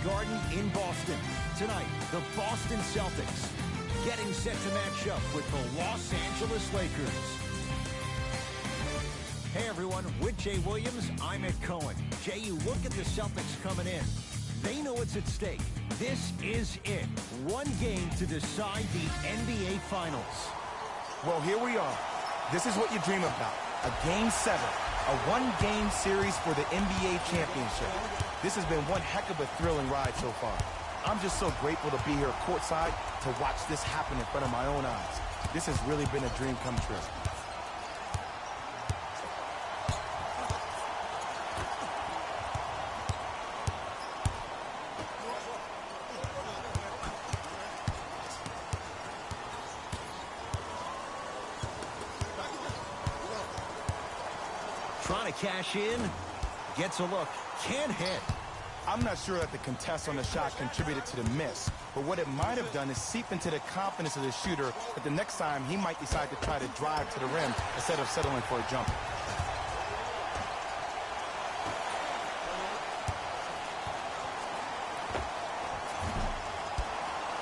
Garden in Boston. Tonight, the Boston Celtics getting set to match up with the Los Angeles Lakers. Hey everyone, with Jay Williams, I'm Ed Cohen. Jay, you look at the Celtics coming in. They know what's at stake. This is it. One game to decide the NBA Finals. Well, here we are. This is what you dream about. A Game 7. A one-game series for the NBA championship. This has been one heck of a thrilling ride so far. I'm just so grateful to be here courtside to watch this happen in front of my own eyes. This has really been a dream come true. Trying to cash in, gets a look, can't hit. I'm not sure that the contest on the shot contributed to the miss, but what it might have done is seep into the confidence of the shooter that the next time he might decide to try to drive to the rim instead of settling for a jumper.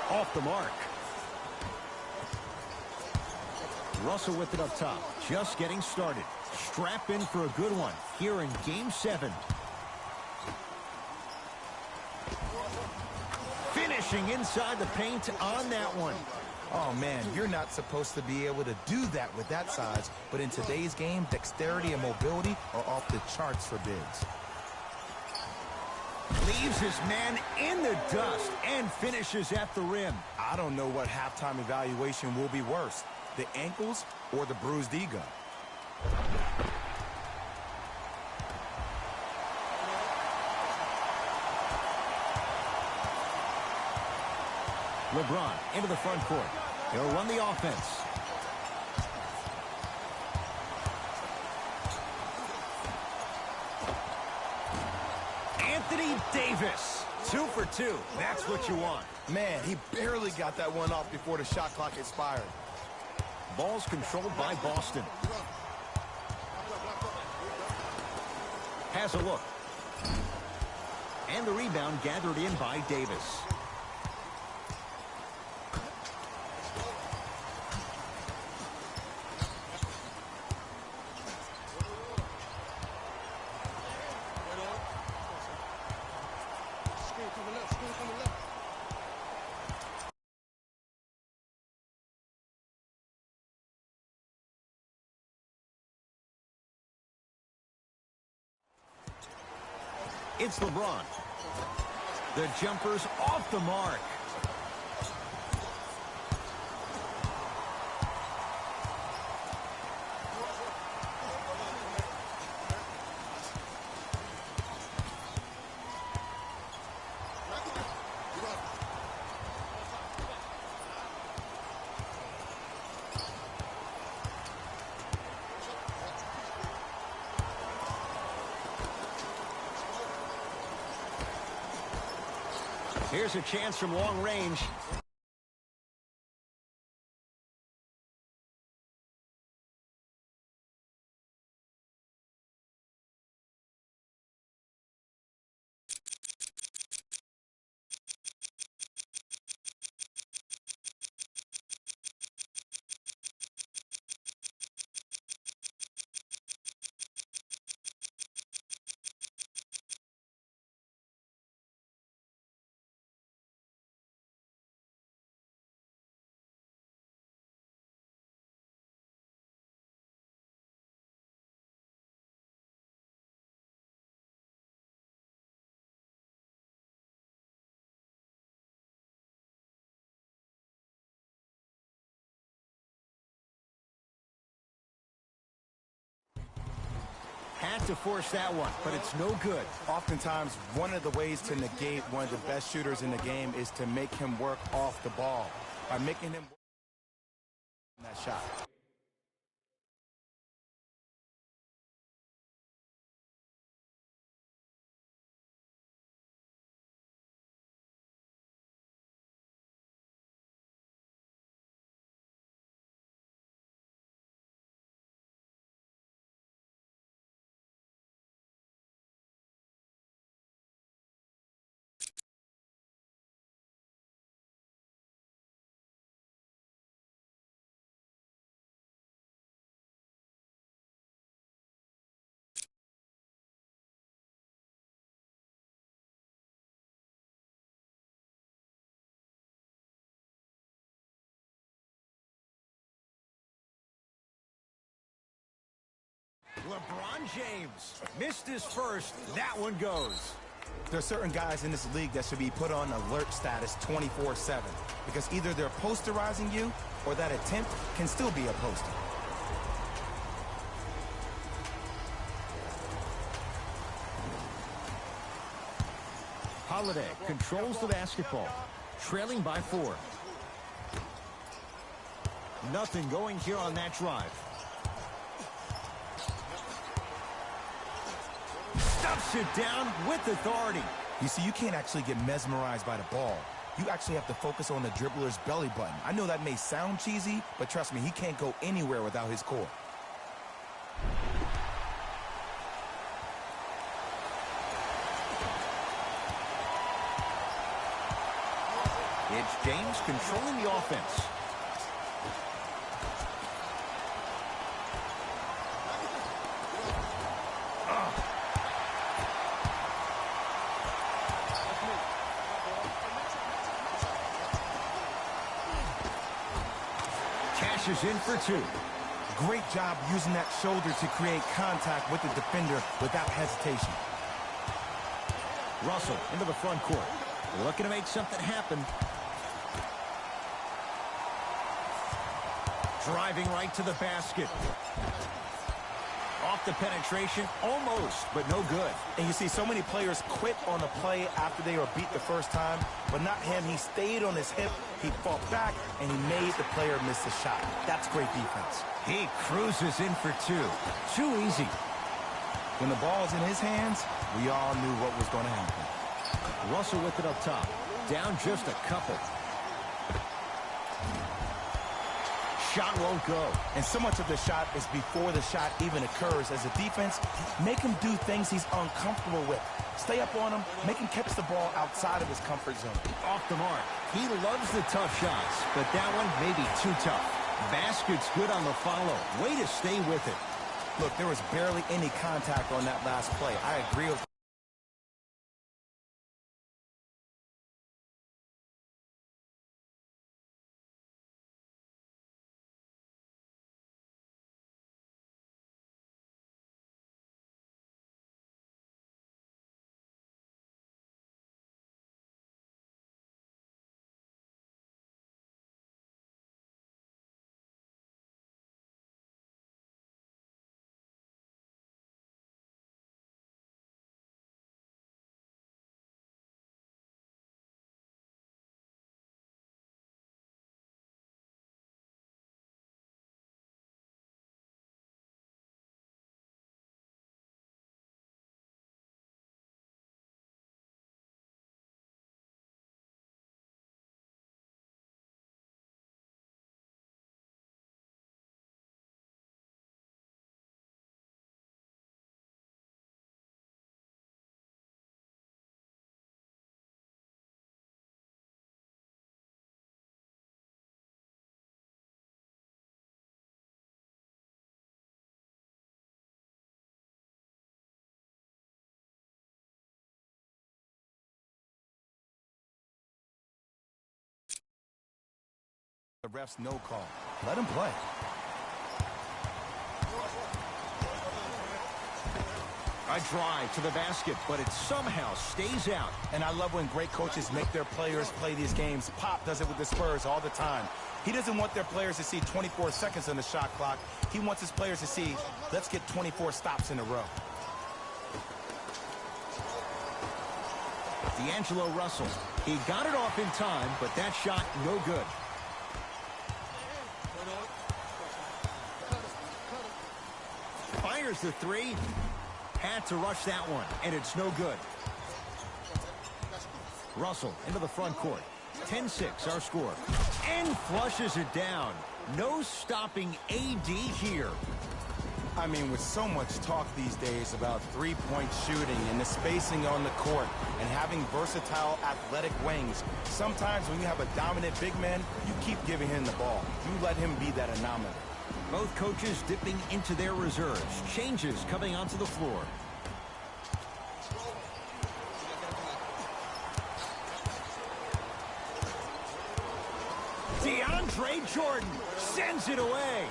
Off the mark. Russell with it up top, just getting started. Strap in for a good one here in Game 7. Finishing inside the paint on that one. Oh, man, you're not supposed to be able to do that with that size, but in today's game, dexterity and mobility are off the charts for bigs. Leaves his man in the dust and finishes at the rim. I don't know what halftime evaluation will be worse, the ankles or the bruised ego. LeBron into the front court. He'll run the offense. Anthony Davis, 2 for 2. That's what you want. Man, he barely got that one off before the shot clock expired. Ball's controlled by Boston. Has a look. And the rebound gathered in by Davis. It's LeBron. The jumper's off the mark. Here's a chance from long range. Had to force that one, but it's no good. Oftentimes, one of the ways to negate one of the best shooters in the game is to make him work off the ball. By making him work that shot. LeBron James missed his first. That one goes. There are certain guys in this league that should be put on alert status 24/7 because either they're posterizing you or that attempt can still be a poster. Holiday controls the basketball, trailing by 4. Nothing going here on that drive. Stuffs it down with authority. You see, you can't actually get mesmerized by the ball. You actually have to focus on the dribbler's belly button. I know that may sound cheesy, but trust me, he can't go anywhere without his core. It's James controlling the offense. Cashes in for 2. Great job using that shoulder to create contact with the defender without hesitation. Russell into the front court. Looking to make something happen. Driving right to the basket. Off the penetration, almost, but no good. And you see so many players quit on the play after they were beat the first time, but not him. He stayed on his hip, he fought back, and he made the player miss the shot. That's great defense. He cruises in for 2. Too easy. When the ball's in his hands, we all knew what was going to happen. Russell with it up top. Down just a couple. Shot won't go. And so much of the shot is before the shot even occurs. As a defense, make him do things he's uncomfortable with. Stay up on him, make him catch the ball outside of his comfort zone. Off the mark. He loves the tough shots, but that one may be too tough. Basket's good on the follow. Way to stay with it. Look, there was barely any contact on that last play. I agree with the ref's no call. Let him play. A drive to the basket, but it somehow stays out. And I love when great coaches make their players play these games. Pop does it with the Spurs all the time. He doesn't want their players to see 24 seconds on the shot clock. He wants his players to see, let's get 24 stops in a row. D'Angelo Russell. He got it off in time, but that shot no good. Fires the 3. Had to rush that one, and it's no good. Russell into the front court. 10-6 our score. And flushes it down. No stopping AD here. I mean, with so much talk these days about three-point shooting and the spacing on the court and having versatile athletic wings, sometimes when you have a dominant big man, you keep giving him the ball. You let him be that anomaly. Both coaches dipping into their reserves. Changes coming onto the floor. DeAndre Jordan sends it away.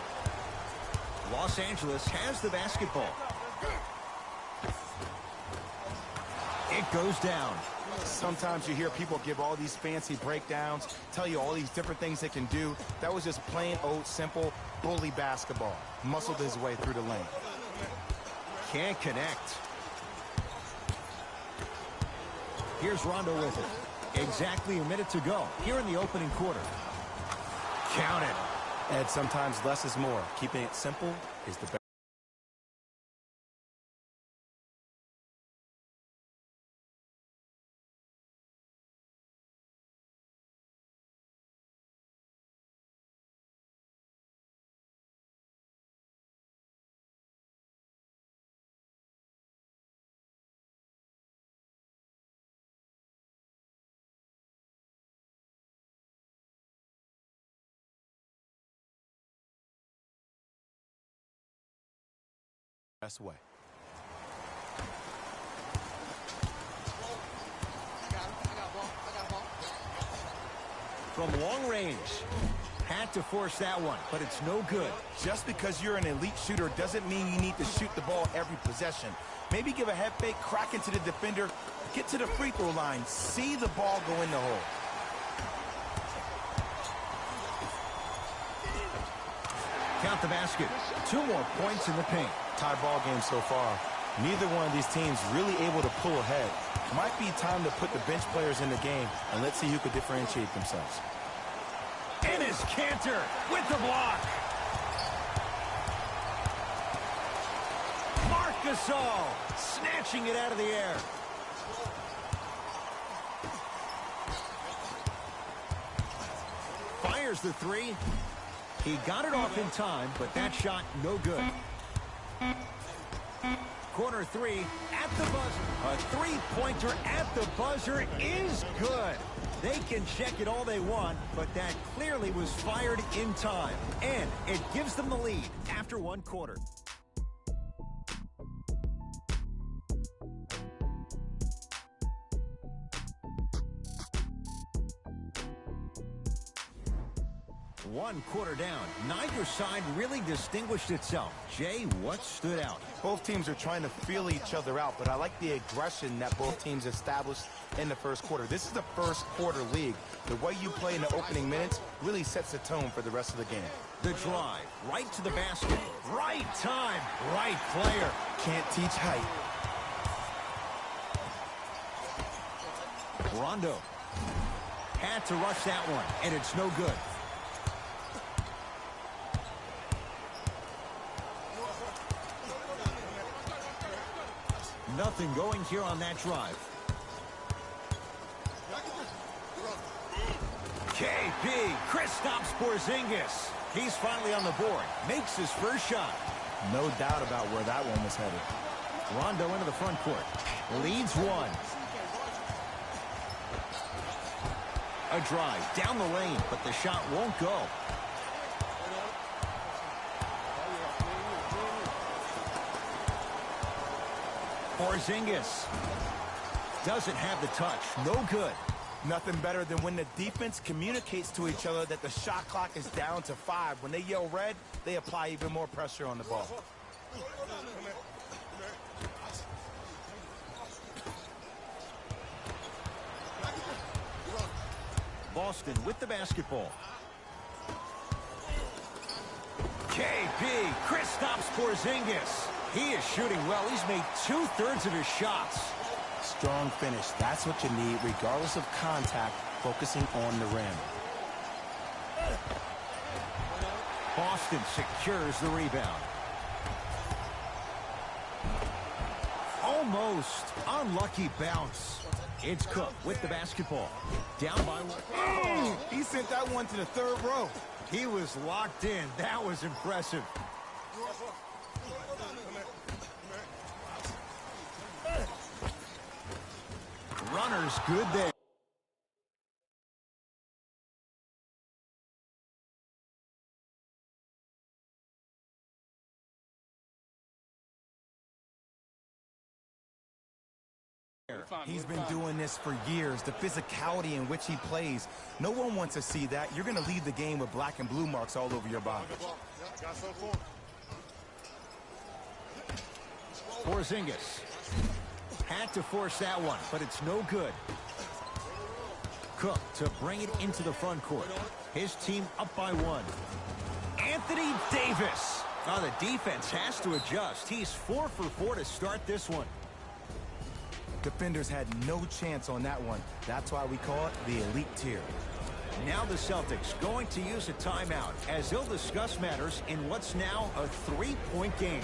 Los Angeles has the basketball. It goes down. Sometimes you hear people give all these fancy breakdowns, tell you all these different things they can do. That was just plain old simple bully basketball. Muscled his way through the lane. Can't connect. Here's Rondo with it. Exactly a minute to go here in the opening quarter. Count it. Ed, sometimes less is more. Keeping it simple is the best. Best way. From long range. Had to force that one, but it's no good. Just because you're an elite shooter doesn't mean you need to shoot the ball every possession. Maybe give a head fake, crack into the defender, get to the free throw line, see the ball go in the hole. Count the basket. 2 more points in the paint. Tie ball game so far. Neither one of these teams really able to pull ahead. Might be time to put the bench players in the game, and let's see who could differentiate themselves. And his Cantor with the block. Marc Gasol snatching it out of the air. Fires the three. He got it off in time, but that shot no good. Corner three at the buzzer. A three-pointer at the buzzer is good. They can check it all they want, but that clearly was fired in time. And it gives them the lead after 1 quarter. One quarter down. Neither side really distinguished itself. Jay, what stood out? Both teams are trying to feel each other out, but I like the aggression that both teams established in the first quarter. This is the first quarter league. The way you play in the opening minutes really sets the tone for the rest of the game. The drive, right to the basket. Right time, right player. Can't teach height. Rondo had to rush that one, and it's no good. Nothing going here on that drive. KP, Kristaps Porzingis. He's finally on the board. Makes his first shot. No doubt about where that one was headed. Rondo into the front court. Leads one. A drive down the lane, but the shot won't go. Porzingis doesn't have the touch. No good. Nothing better than when the defense communicates to each other that the shot clock is down to 5. When they yell red, they apply even more pressure on the ball. Boston with the basketball. KP, Kristaps Porzingis. He is shooting well. He's made 2/3 of his shots. Strong finish. That's what you need, regardless of contact, focusing on the rim. Boston secures the rebound. Almost unlucky bounce. It's Cook with the basketball. Down by one. Oh, he sent that one to the 3rd row. He was locked in. That was impressive. Runner's good there. He's been doing this for years. The physicality in which he plays. No one wants to see that. You're going to lead the game with black and blue marks all over your body. Porzingis. Had to force that one, but it's no good. Cook to bring it into the front court. His team up by 1. Anthony Davis. Oh, the defense has to adjust. He's 4 for 4 to start this one. Defenders had no chance on that one. That's why we call it the elite tier. Now the Celtics going to use a timeout as they'll discuss matters in what's now a 3-point game.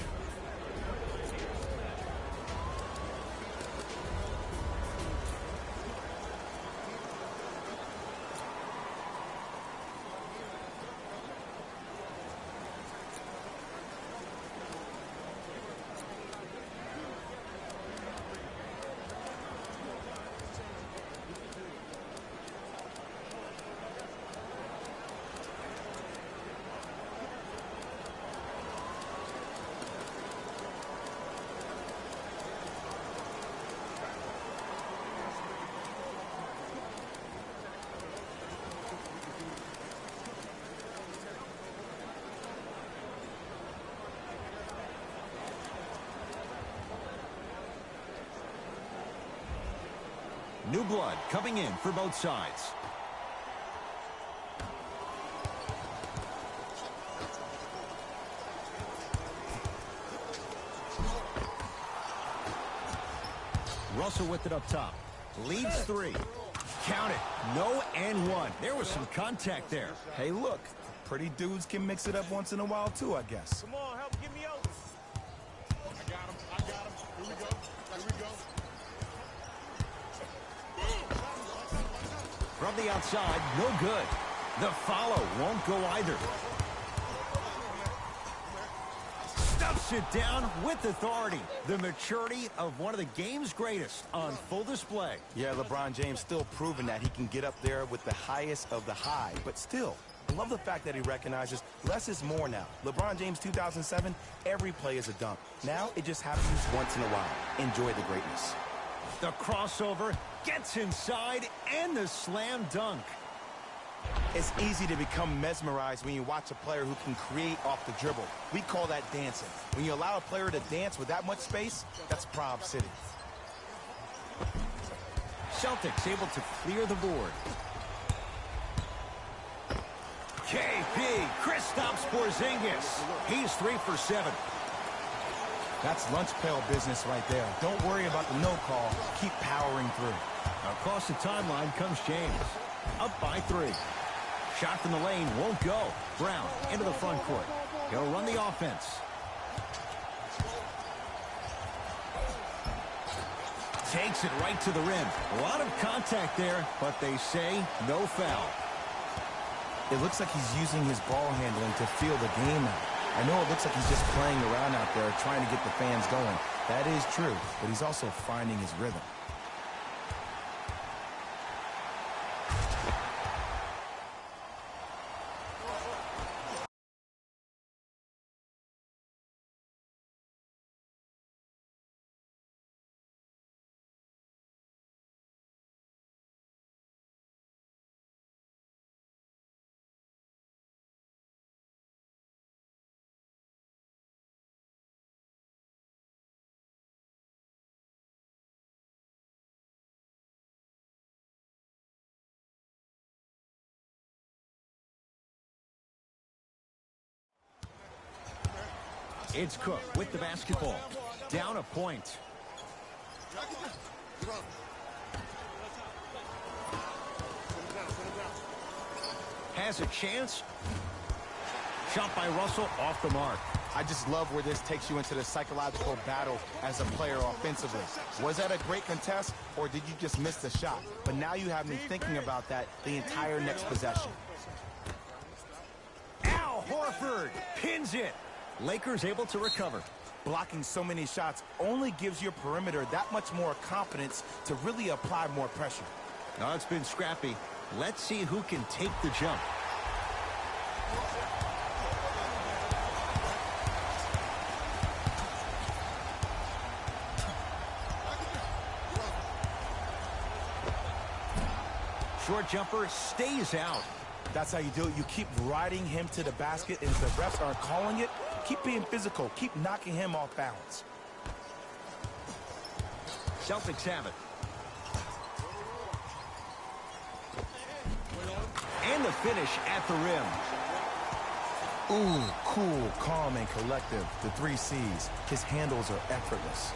New blood coming in for both sides. Russell with it up top. Leads 3. Count it. No and 1. There was some contact there. Hey, look. Pretty dudes can mix it up once in a while, too, I guess. Come on, help get me out. I got him. I got him. Here we go. Here we go. From the outside, no good. The follow won't go either. Stuffs it down with authority. The maturity of one of the game's greatest on full display. Yeah, LeBron James still proving that he can get up there with the highest of the high. But still, I love the fact that he recognizes less is more now. LeBron James 2007, every play is a dunk. Now it just happens once in a while. Enjoy the greatness. The crossover gets inside and the slam dunk. It's easy to become mesmerized when you watch a player who can create off the dribble. We call that dancing. When you allow a player to dance with that much space, that's Prob City. Celtics able to clear the board. KP, Kristaps Porzingis. He's 3 for 7. That's lunch pail business right there. Don't worry about the no call. Keep powering through. Across the timeline comes James. Up by 3. Shot from the lane won't go. Brown into the front court. He'll run the offense. Takes it right to the rim. A lot of contact there, but they say no foul. It looks like he's using his ball handling to feel the game out. I know it looks like he's just playing around out there trying to get the fans going. That is true, but he's also finding his rhythm. It's Cook with the basketball. Down a point. Has a chance. Shot by Russell off the mark. I just love where this takes you into the psychological battle as a player offensively. Was that a great contest, or did you just miss the shot? But now you have me thinking about that the entire next possession. Al Horford pins it. Lakers able to recover. Blocking so many shots only gives your perimeter that much more confidence to really apply more pressure. Now it's been scrappy. Let's see who can take the jump. Short jumper stays out. That's how you do it. You keep riding him to the basket, and if the refs aren't calling it, keep being physical. Keep knocking him off balance. Celtics have it. And the finish at the rim. Ooh, cool, calm, and collective. The 3 C's. His handles are effortless.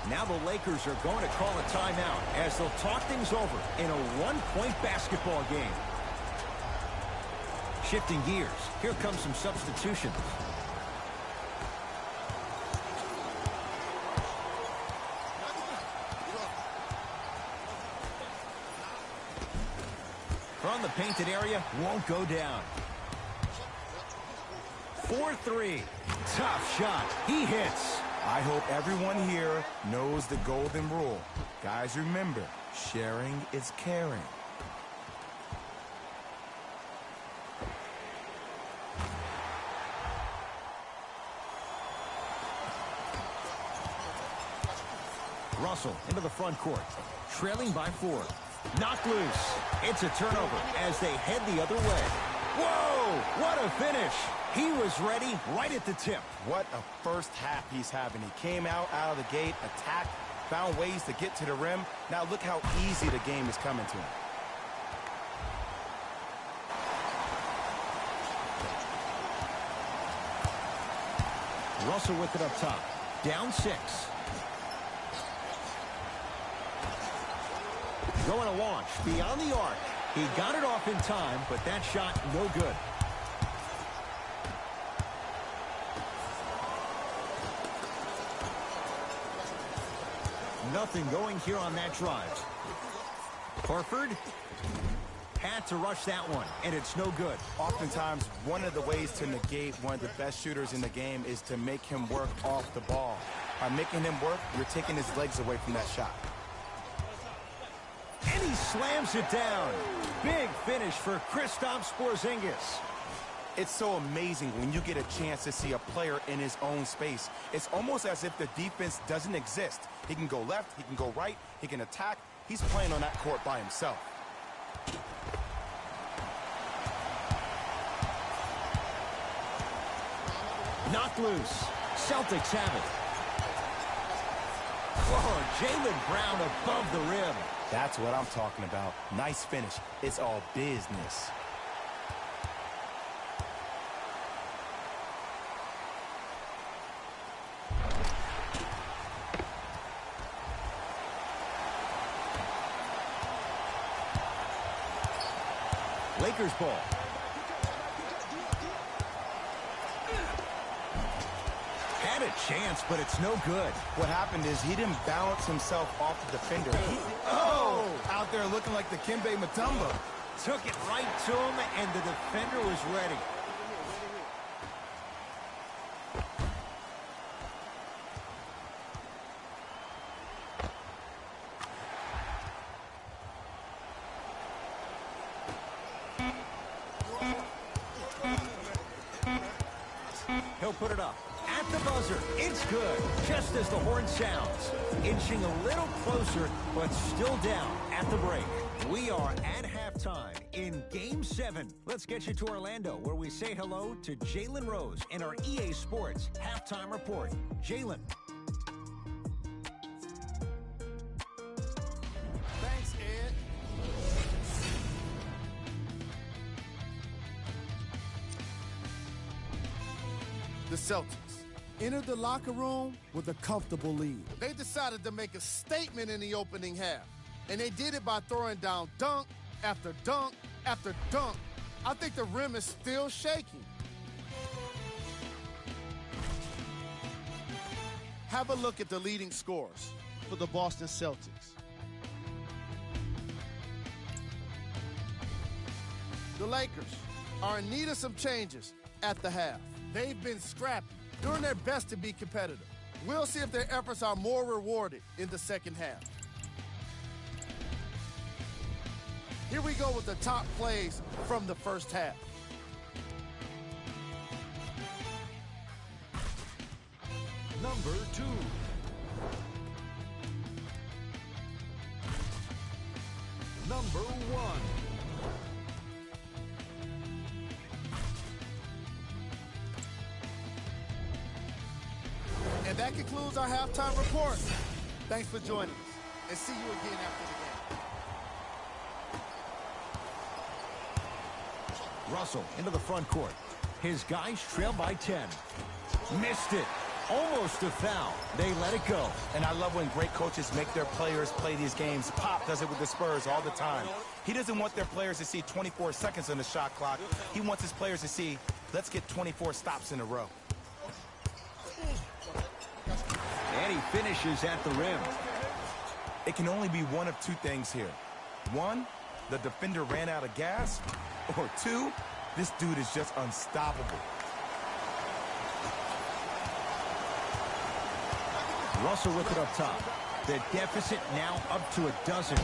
Now the Lakers are going to call a timeout as they'll talk things over in a one-point basketball game. Shifting gears, here comes some substitutions. From the painted area, won't go down. 4-3. Tough shot. He hits. I hope everyone here knows the golden rule. Guys, remember, sharing is caring. Russell into the front court. Trailing by 4. Knocked loose. It's a turnover as they head the other way. Whoa! What a finish! He was ready right at the tip. What a first half he's having. He came out of the gate, attacked, found ways to get to the rim. Now look how easy the game is coming to him. Russell with it up top. Down 6. Going to launch beyond the arc. He got it off in time, but that shot no good. Nothing going here on that drive. Horford had to rush that one, and it's no good. Oftentimes, one of the ways to negate one of the best shooters in the game is to make him work off the ball. By making him work, you're taking his legs away from that shot. And he slams it down. Big finish for Kristaps Porzingis. It's so amazing when you get a chance to see a player in his own space. It's almost as if the defense doesn't exist. He can go left, he can go right, he can attack. He's playing on that court by himself. Knocked loose. Celtics have it. Oh, Jaylen Brown above the rim. That's what I'm talking about. Nice finish. It's all business. Lakers ball. Had a chance, but it's no good. What happened is he didn't balance himself off the defender. Out there looking like the Kimbe Mutombo. Took it right to him, and the defender was ready. He'll put it up. At the buzzer, it's good, just as the horn sounds. Inching a little closer, but still down at the break. We are at halftime in Game 7. Let's get you to Orlando, where we say hello to Jalen Rose in our EA Sports Halftime Report. Jalen. Thanks, Ed. The Celtics entered the locker room with a comfortable lead. They decided to make a statement in the opening half, and they did it by throwing down dunk after dunk after dunk. I think the rim is still shaking. Have a look at the leading scorers for the Boston Celtics. The Lakers are in need of some changes at the half. They've been scrappy, doing their best to be competitive. We'll see if their efforts are more rewarded in the second half. Here we go with the top plays from the first half. Number 2. Number 1. And that concludes our halftime report. Thanks for joining us. and see you again after the game. Russell into the front court. His guys trail by 10. Missed it. Almost a foul. They let it go. And I love when great coaches make their players play these games. Pop does it with the Spurs all the time. He doesn't want their players to see 24 seconds on the shot clock. He wants his players to see, let's get 24 stops in a row. And he finishes at the rim. It can only be one of two things here. One, the defender ran out of gas. Or two, this dude is just unstoppable. Russell with it up top. The deficit now up to a dozen.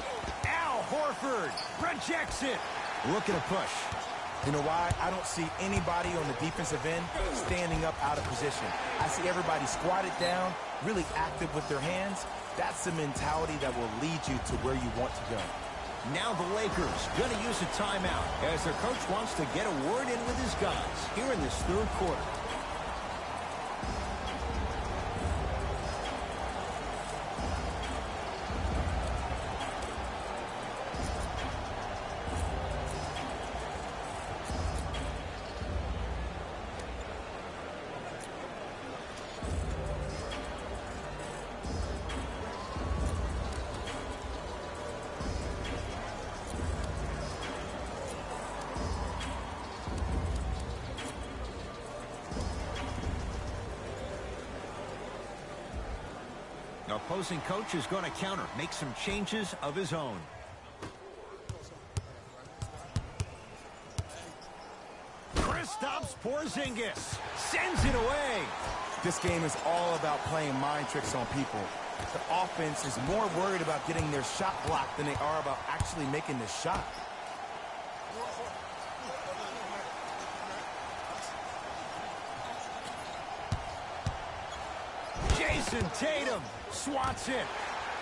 Al Horford rejects it. Looking to push. You know why? I don't see anybody on the defensive end standing up out of position. I see everybody squatted down, really active with their hands. That's the mentality that will lead you to where you want to go. Now the Lakers going to use a timeout as their coach wants to get a word in with his guys here in this third quarter. The opposing coach is going to counter, make some changes of his own. Kristaps Porzingis sends it away. This game is all about playing mind tricks on people. The offense is more worried about getting their shot blocked than they are about actually making the shot. Jason Tatum swats it.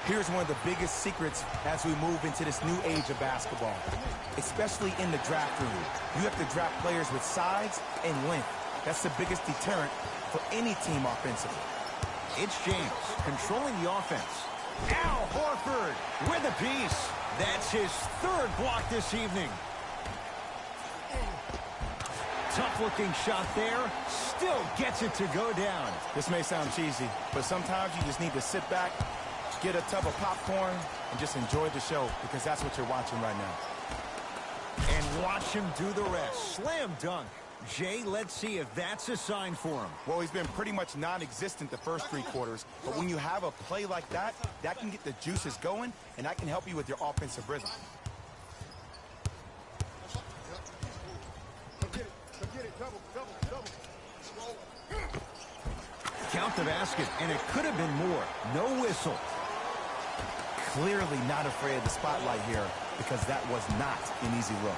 Here's one of the biggest secrets as we move into this new age of basketball, especially in the draft room. You have to draft players with size and length. That's the biggest deterrent for any team offensively. It's James controlling the offense. Al Horford with a piece. That's his third block this evening. Tough-looking shot there. Still gets it to go down. This may sound cheesy, but sometimes you just need to sit back, get a tub of popcorn, and just enjoy the show, because that's what you're watching right now. And watch him do the rest. Slam dunk. Jay, let's see if that's a sign for him. Well, he's been pretty much non-existent the first three quarters, but when you have a play like that, that can get the juices going, and that can help you with your offensive rhythm. Count the basket, and it could have been more. No whistle. Clearly not afraid of the spotlight here, because that was not an easy look.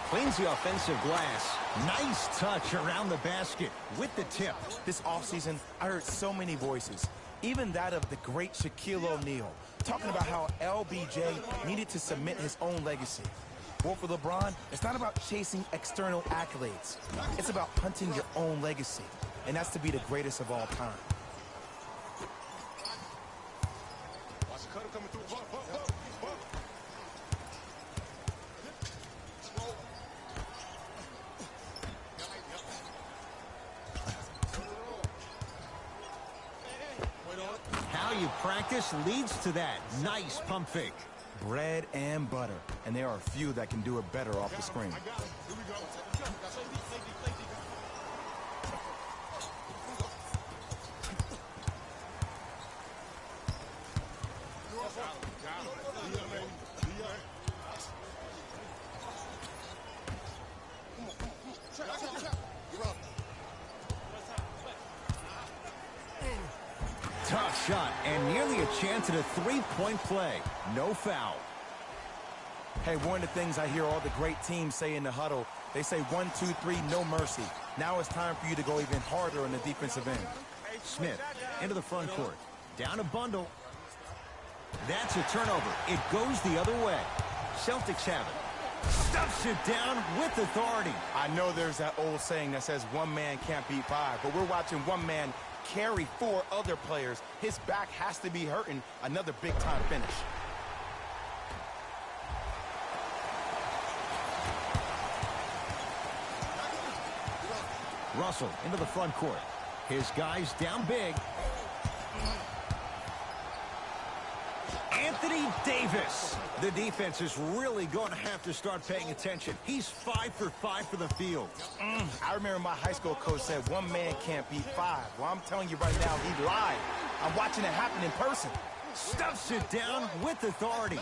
Cleans the offensive glass. Nice touch around the basket with the tip. This offseason, I heard so many voices, even that of the great Shaquille O'Neal, talking about how LBJ needed to cement his own legacy. Well, for LeBron, it's not about chasing external accolades. It's about hunting your own legacy, and that's to be the greatest of all time. How you practice leads to that. Nice pump fake. Bread and butter, and there are few that can do it better off the screen. Tough shot, and nearly a chance at a three-point play. No foul. Hey, one of the things I hear all the great teams say in the huddle, they say 1, 2, 3, no mercy. Now it's time for you to go even harder on the defensive end. Smith into the front court. Down a bundle. That's a turnover. It goes the other way. Celtics have it. Stuffs it down with authority. I know there's that old saying that says one man can't beat five, but we're watching one man carry 4 other players. His back has to be hurting. Another big-time finish. Russell into the front court. His guys down big. Anthony Davis. The defense is really going to have to start paying attention. He's 5 for 5 for the field. I remember my high school coach said 1 man can't beat 5. Well, I'm telling you right now, he lied. I'm watching it happen in person. Stuffs it down with authority.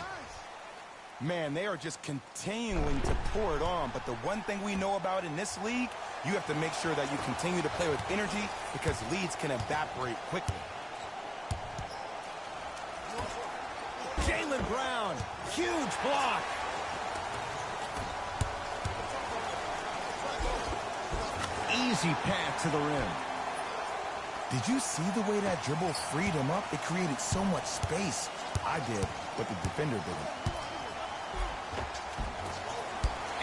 Man, they are just continuing to pour it on. But the one thing we know about in this league, you have to make sure that you continue to play with energy because leads can evaporate quickly. Jaylen Brown, huge block. Easy path to the rim. Did you see the way that dribble freed him up? It created so much space. I did, but the defender didn't.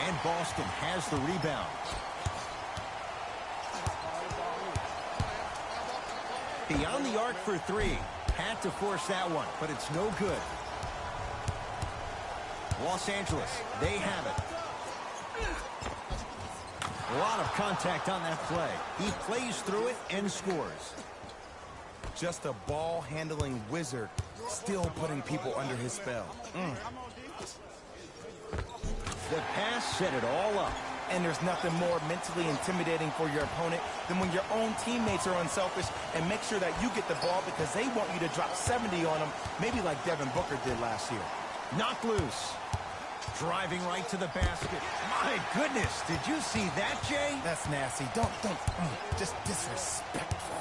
And Boston has the rebound. Beyond the arc for 3. Had to force that one, but it's no good. Los Angeles, they have it. A lot of contact on that play. He plays through it and scores. Just a ball-handling wizard, still putting people under his spell. The pass set it all up. And there's nothing more mentally intimidating for your opponent than when your own teammates are unselfish and make sure that you get the ball because they want you to drop 70 on them, maybe like Devin Booker did last year. Knocked loose. Driving right to the basket. My goodness, did you see that, Jay? That's nasty. Just disrespectful.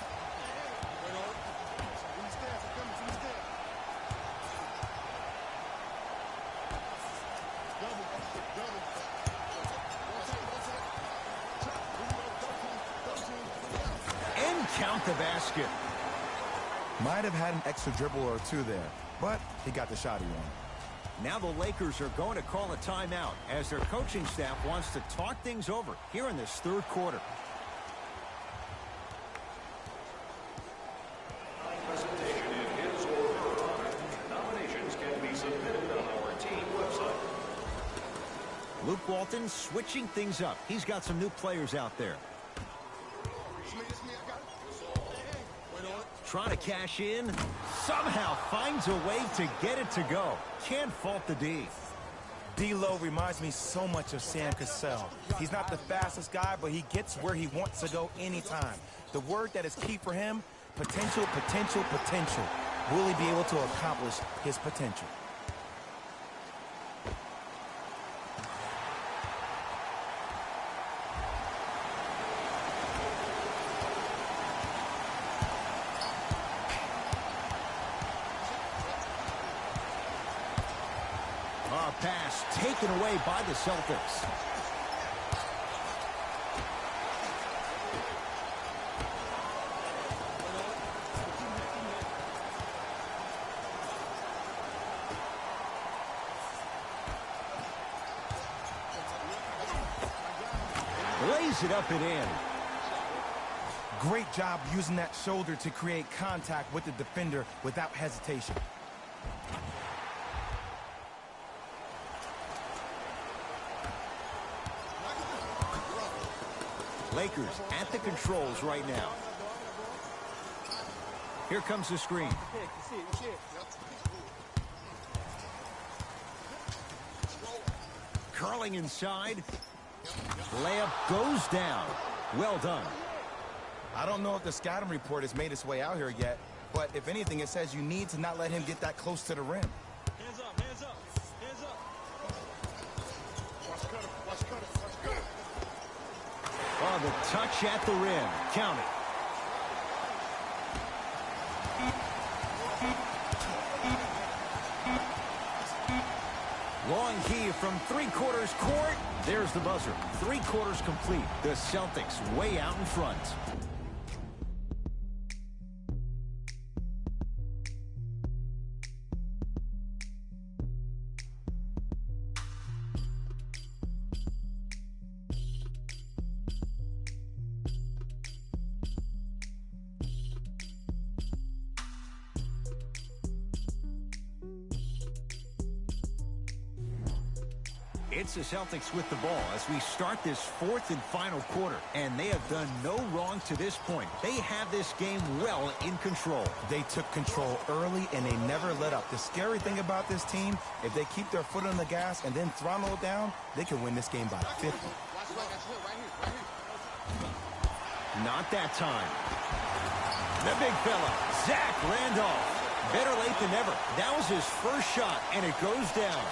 Count the basket. Might have had an extra dribble or 2 there, but he got the shot he wanted. Now the Lakers are going to call a timeout as their coaching staff wants to talk things over here in this 3rd quarter. Presentation in his or her honor. Nominations can be submitted on our team website. Luke Walton switching things up. He's got some new players out there. Trying to cash in, somehow finds a way to get it to go. Can't fault the D. D'Lo reminds me so much of Sam Cassell. He's not the fastest guy, but he gets where he wants to go anytime. The word that is key for him, potential, potential, potential. Will he be able to accomplish his potential? Pass taken away by the Celtics. Lays it up and in. Great job using that shoulder to create contact with the defender without hesitation. Lakers at the controls right now. Here comes the screen. Curling inside. Layup goes down. Well done. I don't know if the scouting report has made its way out here yet, but if anything, it says you need to not let him get that close to the rim. Hands up, hands up, hands up. Watch cutter, watch cutter, watch cutter. Oh, the touch at the rim. Count it. Long key from three-quarters court. There's the buzzer. Three-quarters complete. The Celtics way out in front. It's the Celtics with the ball as we start this fourth and final quarter, and they have done no wrong to this point. They have this game well in control. They took control early, and they never let up. The scary thing about this team, if they keep their foot on the gas and then throttle it down, they can win this game by 50. Not that time. The big fella, Zach Randolph. Better late than never. That was his first shot, and it goes down.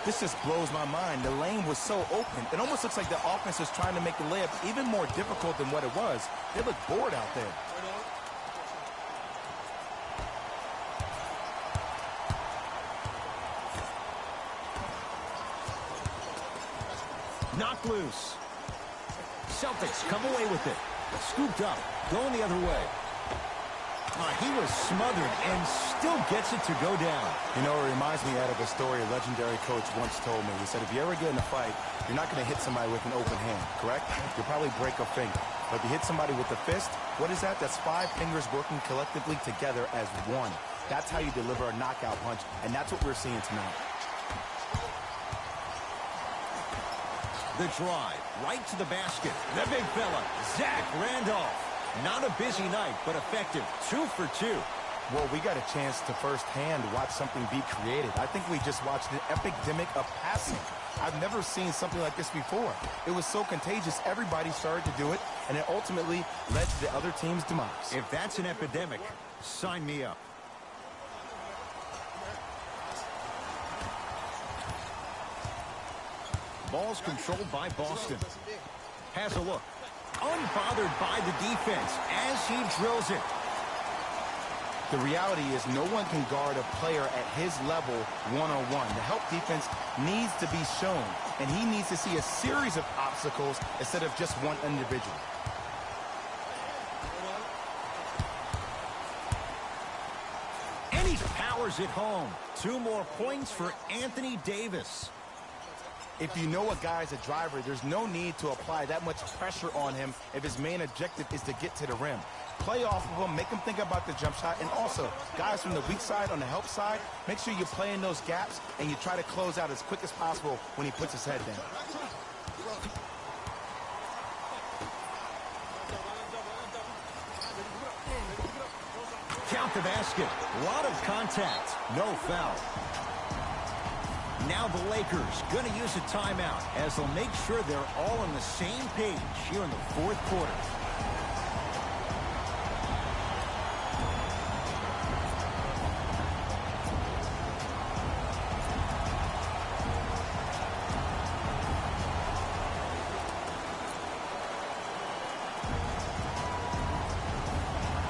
This just blows my mind. The lane was so open. It almost looks like the offense is trying to make the layup even more difficult than what it was. They look bored out there. Knocked loose. Celtics come away with it. Scooped up. Going the other way. He was smothered and still gets it to go down. You know, it reminds me out of a story a legendary coach once told me. He said, if you ever get in a fight, you're not going to hit somebody with an open hand, correct? You'll probably break a finger. But if you hit somebody with a fist, what is that? That's 5 fingers working collectively together as one. That's how you deliver a knockout punch, and that's what we're seeing tonight. The drive, right to the basket. The big fella, Zach Randolph. Not a busy night, but effective. 2 for 2. Well, we got a chance to firsthand watch something be created. I think we just watched an epidemic of passing. I've never seen something like this before. It was so contagious, everybody started to do it, and it ultimately led to the other team's demise. If that's an epidemic, sign me up. Ball's controlled by Boston. Has a look. Unbothered by the defense as he drills it. The reality is no one can guard a player at his level one-on-one. The help defense needs to be shown, and he needs to see a series of obstacles instead of just one individual. And he powers it home. 2 more points for Anthony Davis. If you know a guy's a driver, there's no need to apply that much pressure on him if his main objective is to get to the rim. Play off of him, make him think about the jump shot, and also, guys from the weak side on the help side, make sure you play in those gaps and you try to close out as quick as possible when he puts his head down. Count the basket. A lot of contact. No foul. Now the Lakers going to use a timeout as they'll make sure they're all on the same page here in the fourth quarter.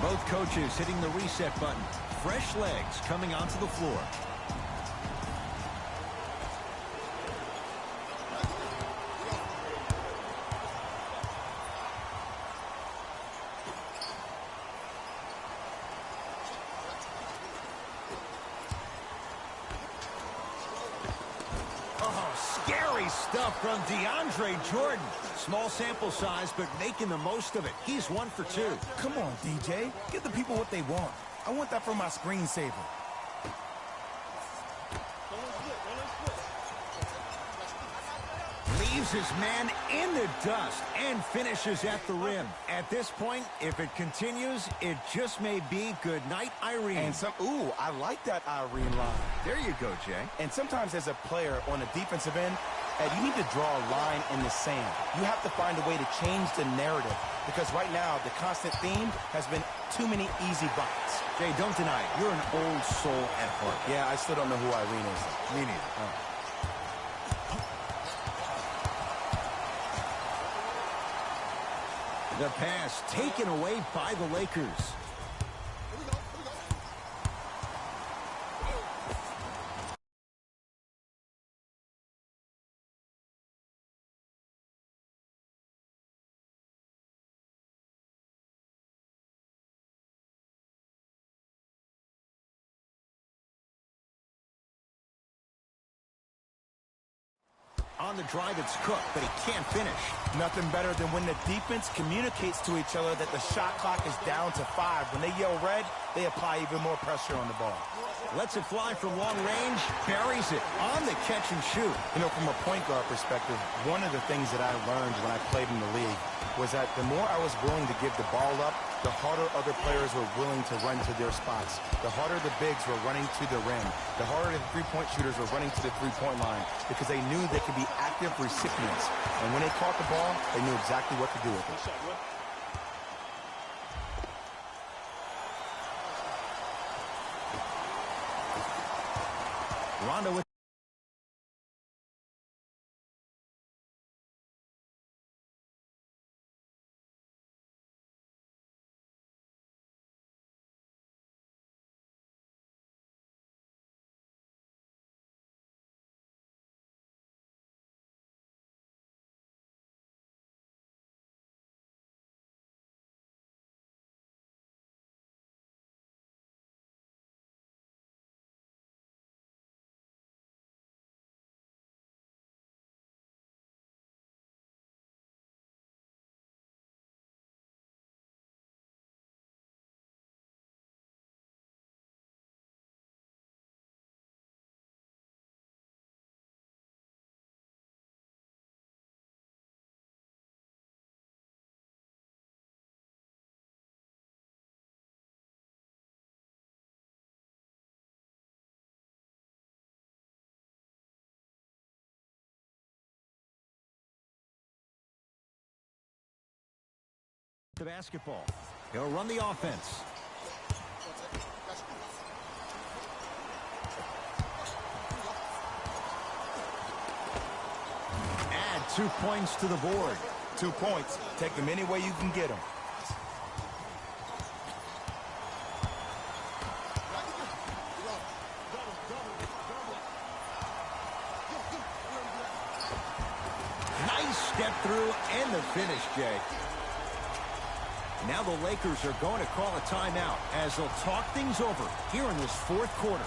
Both coaches hitting the reset button. Fresh legs coming onto the floor. Scary stuff from DeAndre Jordan. Small sample size, but making the most of it. He's 1 for 2. Come on, DJ. Give the people what they want. I want that for my screensaver. Leaves his man in the dust and finishes at the rim. At this point, if it continues, it just may be good night, Irene. And ooh, I like that Irene line. There you go, Jay. And sometimes as a player on the defensive end, Ed, you need to draw a line in the sand. You have to find a way to change the narrative because right now the constant theme has been too many easy buckets. Jay, don't deny it. You're an old soul at heart. Yeah, I still don't know who Irene is. Me neither. The pass taken away by the Lakers. On on the drive, it's Cook, but he can't finish. Nothing better than when the defense communicates to each other that the shot clock is down to 5. When they yell red, they apply even more pressure on the ball. Lets it fly from long range, buries it on the catch and shoot. You know, from a point guard perspective, one of the things that I learned when I played in the league was that the more I was willing to give the ball up, the harder other players were willing to run to their spots. The harder the bigs were running to the rim. The harder the three-point shooters were running to the three-point line because they knew they could be active recipients. And when they caught the ball, they knew exactly what to do with it. Rondo with the basketball. He'll run the offense. Add 2 points to the board. 2 points. Take them any way you can get them. Nice step through and the finish, Jay. Now the Lakers are going to call a timeout as they'll talk things over here in this fourth quarter.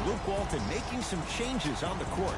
Luke Walton making some changes on the court.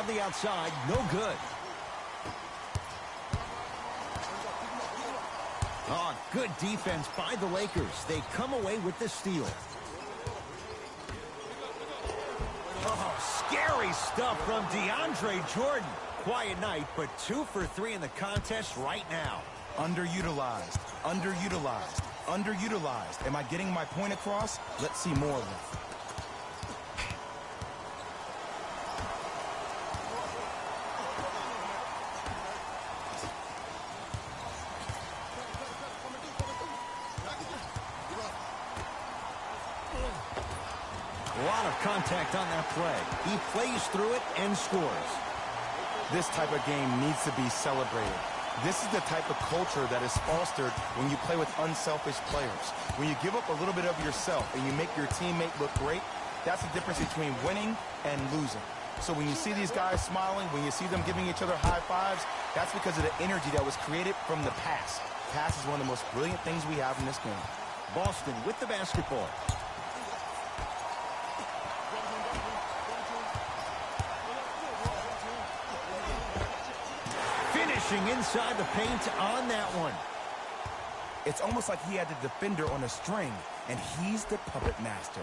From the outside, no good. Oh, good defense by the Lakers. They come away with the steal. Oh, scary stuff from DeAndre Jordan. Quiet night, but 2 for 3 in the contest right now. Underutilized, underutilized, underutilized. Am I getting my point across? Let's see more of it. A lot of contact on that play. He plays through it and scores. This type of game needs to be celebrated. This is the type of culture that is fostered when you play with unselfish players. When you give up a little bit of yourself and you make your teammate look great, that's the difference between winning and losing. So when you see these guys smiling, when you see them giving each other high fives, that's because of the energy that was created from the pass. Pass is one of the most brilliant things we have in this game. Boston with the basketball. Finishing inside the paint on that one. It's almost like he had the defender on a string, and he's the puppet master.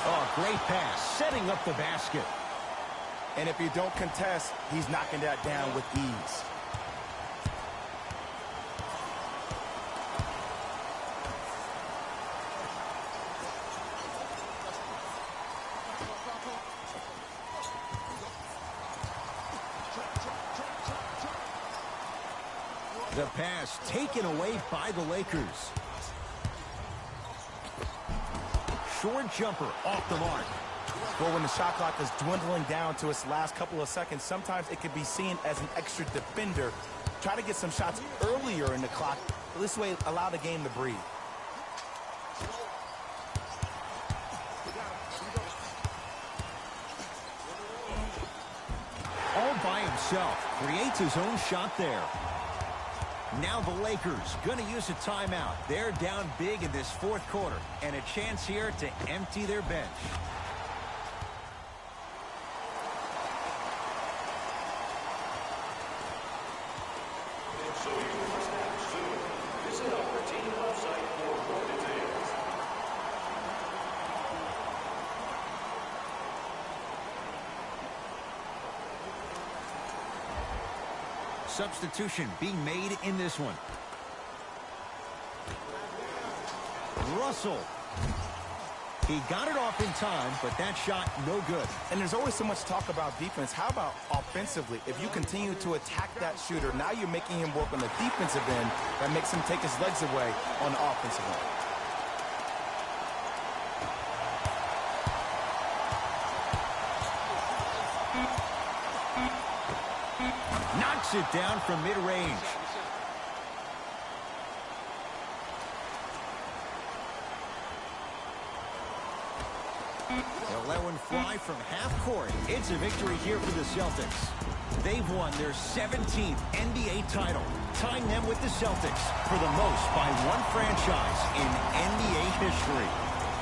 Oh, great pass, setting up the basket. And if you don't contest, he's knocking that down with ease. The pass taken away by the Lakers. Short jumper off the mark. Well, when the shot clock is dwindling down to its last couple of seconds, sometimes it can be seen as an extra defender. Try to get some shots earlier in the clock. This way, allow the game to breathe. All by himself. Creates his own shot there. Now the Lakers going to use a timeout. They're down big in this fourth quarter. And a chance here to empty their bench. So you must act soon. Visit our team website for more details. Substitution being made in this one. Russell. He got it off in time, but that shot no good. And there's always so much talk about defense. How about offensively? If you continue to attack that shooter, now you're making him work on the defensive end. That makes him take his legs away on the offensive end. Knocks it down from mid-range. They'll let one fly from half court. It's a victory here for the Celtics. They've won their 17th NBA title, tying them with the Celtics for the most by one franchise in NBA history.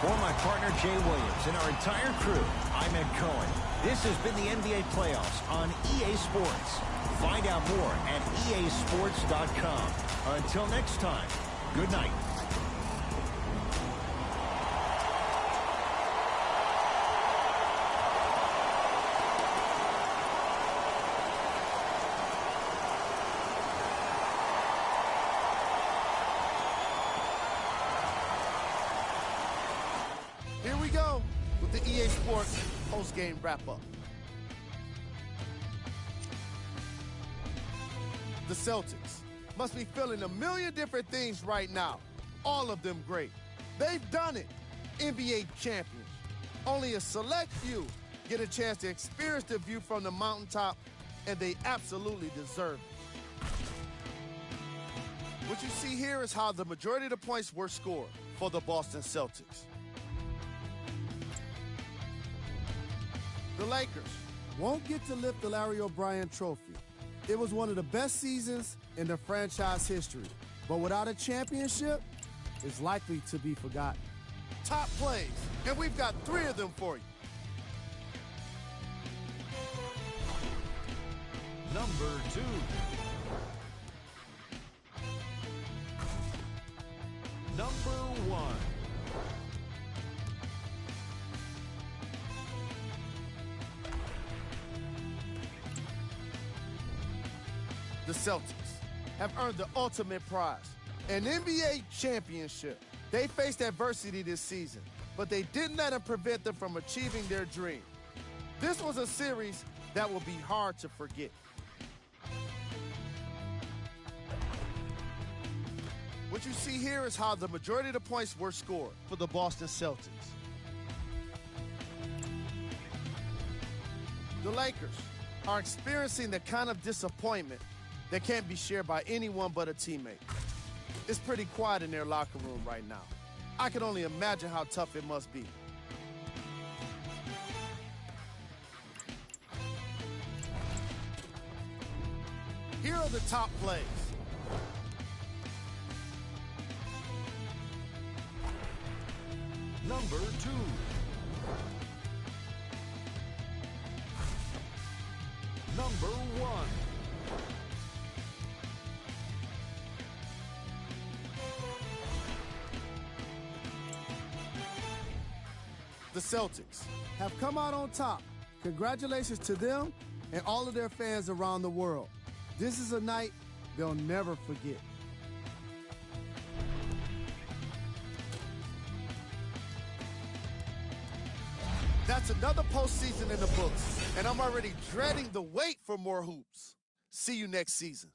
For my partner, Jay Williams, and our entire crew, I'm Ed Cohen. This has been the NBA playoffs on EA Sports. Find out more at easports.com. Until next time, good night. Here we go with the EA Sports post-game wrap-up. The Celtics must be feeling a million different things right now, all of them great. They've done it, NBA champions. Only a select few get a chance to experience the view from the mountaintop, and they absolutely deserve it. What you see here is how the majority of the points were scored for the Boston Celtics. The Lakers won't get to lift the Larry O'Brien trophy, It was one of the best seasons in the franchise history, but without a championship, it's likely to be forgotten. Top plays, and we've got 3 of them for you. Number 2. Number 1. The Celtics have earned the ultimate prize, an NBA championship. They faced adversity this season, but they didn't let it prevent them from achieving their dream. This was a series that will be hard to forget. What you see here is how the majority of the points were scored for the Boston Celtics. The Lakers are experiencing the kind of disappointment that can't be shared by anyone but a teammate. It's pretty quiet in their locker room right now. I can only imagine how tough it must be. Here are the top plays. Number 2. Number 1. The Celtics have come out on top. Congratulations to them and all of their fans around the world. This is a night they'll never forget. That's another postseason in the books, and I'm already dreading the wait for more hoops. See you next season.